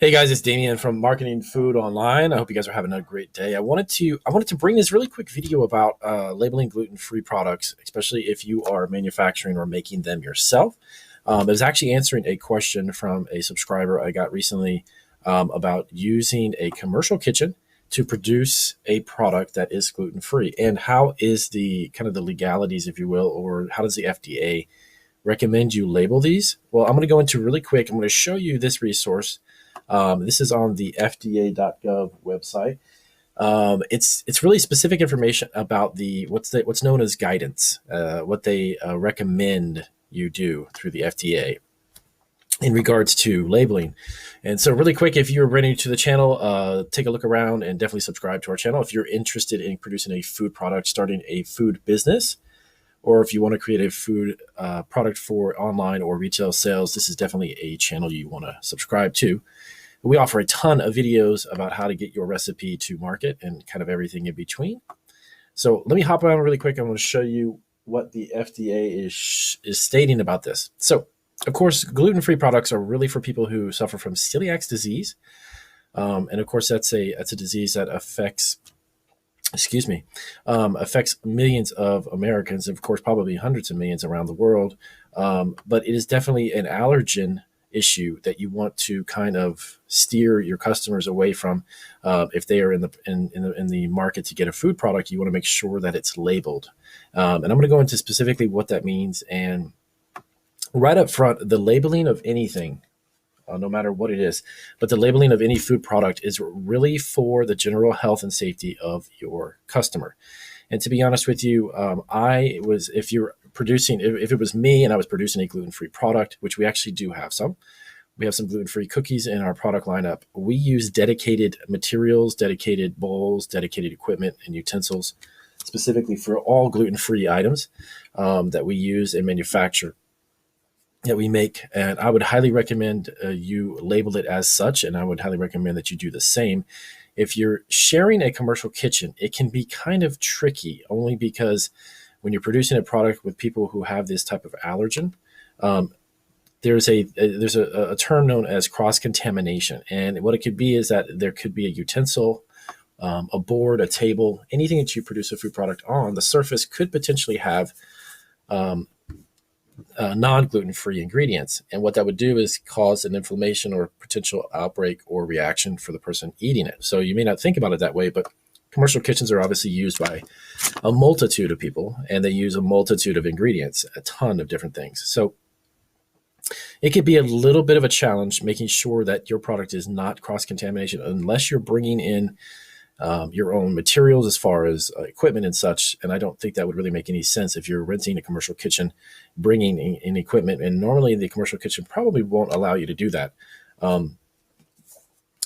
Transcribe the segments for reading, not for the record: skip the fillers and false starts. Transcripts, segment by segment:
Hey guys, it's Damien from Marketing Food Online. I hope you guys are having a great day. I wanted to bring this really quick video about labeling gluten-free products, especially if you are manufacturing or making them yourself. I was actually answering a question from a subscriber I got recently about using a commercial kitchen to produce a product that is gluten-free, and how is the kind of the legalities, if you will, or how does the FDA recommend you label these? Well, I'm going to go into really quick. I'm going to show you this resource. This is on the FDA.gov website. It's really specific information about what's known as guidance, what they recommend you do through the FDA in regards to labeling. And so really quick, if you're brand new to the channel, take a look around and definitely subscribe to our channel. If you're interested in producing a food product, starting a food business, or if you want to create a food product for online or retail sales, this is definitely a channel you want to subscribe to. We offer a ton of videos about how to get your recipe to market and kind of everything in between. So let me hop around really quick. I'm going to show you what the FDA is stating about this. So, of course, gluten-free products are really for people who suffer from celiac disease. And of course, that's a disease that affects millions of Americans, and of course, probably hundreds of millions around the world. But it is definitely an allergen issue that you want to kind of steer your customers away from. If they are in the market to get a food product, you want to make sure that it's labeled. And I'm going to go into specifically what that means. And right up front, the labeling of anything, no matter what it is, but the labeling of any food product is really for the general health and safety of your customer. And to be honest with you, if it was me and I was producing a gluten-free product, which we actually do have some, we have some gluten-free cookies in our product lineup. We use dedicated materials, dedicated bowls, dedicated equipment and utensils, specifically for all gluten-free items that we use and manufacture, that we make. And I would highly recommend you label it as such, and I would highly recommend that you do the same. If you're sharing a commercial kitchen, it can be kind of tricky, only because when you're producing a product with people who have this type of allergen, there's a term known as cross-contamination. And what it could be is that there could be a utensil, a board, a table, anything that you produce a food product on, the surface could potentially have non-gluten-free ingredients. And what that would do is cause an inflammation or potential outbreak or reaction for the person eating it. So you may not think about it that way, but commercial kitchens are obviously used by a multitude of people, and they use a multitude of ingredients, a ton of different things. So it could be a little bit of a challenge making sure that your product is not cross-contamination unless you're bringing in your own materials as far as equipment and such. And I don't think that would really make any sense if you're renting a commercial kitchen, bringing in equipment. And normally the commercial kitchen probably won't allow you to do that.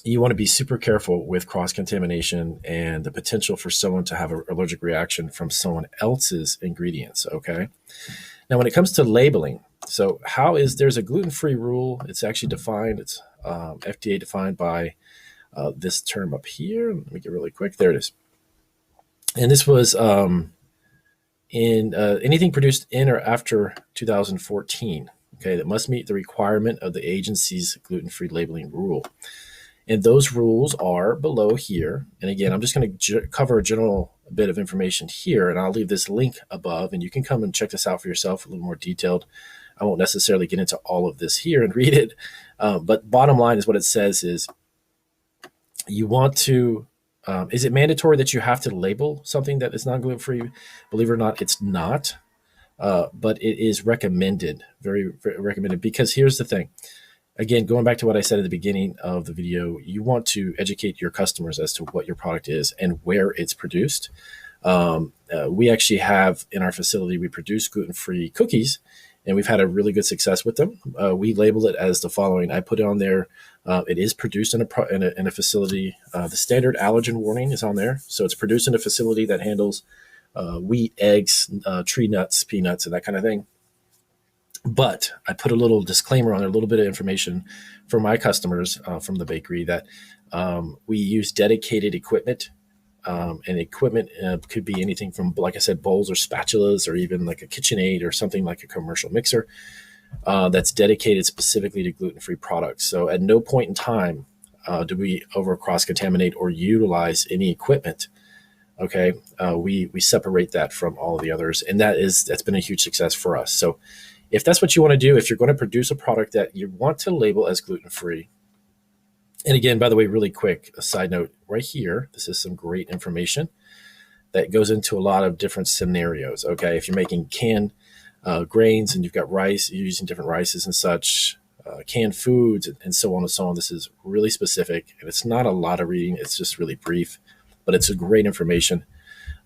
You want to be super careful with cross-contamination and the potential for someone to have an allergic reaction from someone else's ingredients, okay? Now, when it comes to labeling, so there's a gluten-free rule. It's actually defined, it's FDA defined by this term up here. Let me get really quick. There it is. And this was in anything produced in or after 2014, okay, that must meet the requirement of the agency's gluten-free labeling rule. And those rules are below here. And again, I'm just going to cover a general bit of information here, and I'll leave this link above, and you can come and check this out for yourself, a little more detailed. I won't necessarily get into all of this here and read it. But bottom line is what it says is you want to, is it mandatory that you have to label something that is non-gluten-free? Believe it or not, it's not. But it is recommended, very, very recommended, because here's the thing. Again, going back to what I said at the beginning of the video, you want to educate your customers as to what your product is and where it's produced. We actually have in our facility, we produce gluten-free cookies, and we've had a really good success with them. We labeled it as the following. I put it on there. It is produced in a facility. The standard allergen warning is on there. So it's produced in a facility that handles wheat, eggs, tree nuts, peanuts, and that kind of thing. But I put a little disclaimer on there, a little bit of information for my customers from the bakery that we use dedicated equipment. And equipment could be anything from, like I said, bowls or spatulas, or even like a KitchenAid or something like a commercial mixer that's dedicated specifically to gluten-free products. So at no point in time do we over cross-contaminate or utilize any equipment? Okay, we separate that from all of the others, and that's been a huge success for us. So if that's what you want to do, if you're going to produce a product that you want to label as gluten-free, and again, by the way, really quick, a side note right here, this is some great information that goes into a lot of different scenarios. Okay, if you're making canned grains and you've got rice, you're using different rices and such, canned foods, and so on and so on. This is really specific, and it's not a lot of reading. It's just really brief, but it's a great information.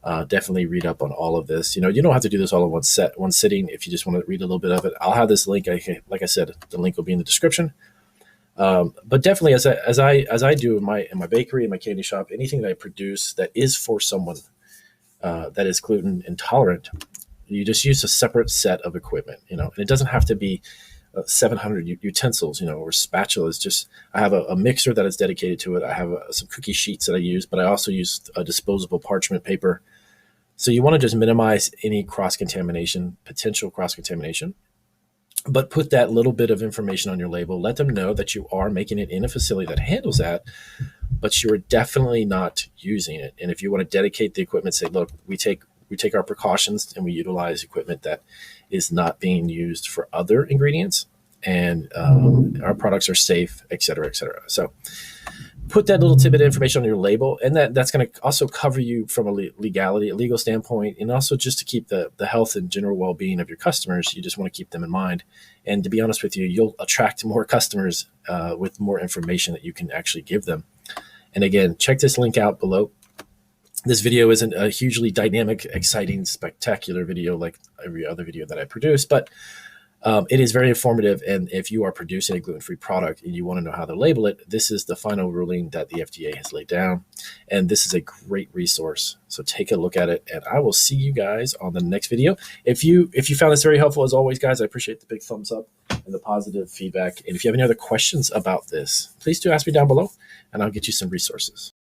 Definitely read up on all of this. You don't have to do this all in one sitting. If you just want to read a little bit of it, I'll have this link. Like I said, the link will be in the description. But definitely, as I do in my bakery, in my candy shop, anything that I produce that is for someone that is gluten intolerant, you just use a separate set of equipment. And it doesn't have to be 700 utensils, or spatulas. Just I have a mixer that is dedicated to it. I have some cookie sheets that I use, but I also use a disposable parchment paper. So you want to just minimize any potential cross-contamination, but put that little bit of information on your label. Let them know that you are making it in a facility that handles that, but you're definitely not using it. And if you want to dedicate the equipment, say, look, we take our precautions and we utilize equipment that is not being used for other ingredients, and our products are safe, et cetera, et cetera. So put that little tidbit of information on your label, and that's going to also cover you from a legal standpoint, and also just to keep the health and general well-being of your customers. You just want to keep them in mind. And to be honest with you, you'll attract more customers with more information that you can actually give them. And again, check this link out below. This video isn't a hugely dynamic, exciting, spectacular video like every other video that I produce, but it is very informative. And if you are producing a gluten-free product and you want to know how to label it, this is the final ruling that the FDA has laid down. And this is a great resource. So take a look at it, and I will see you guys on the next video. If you found this very helpful, as always, guys, I appreciate the big thumbs up and the positive feedback. And if you have any other questions about this, please do ask me down below, and I'll get you some resources.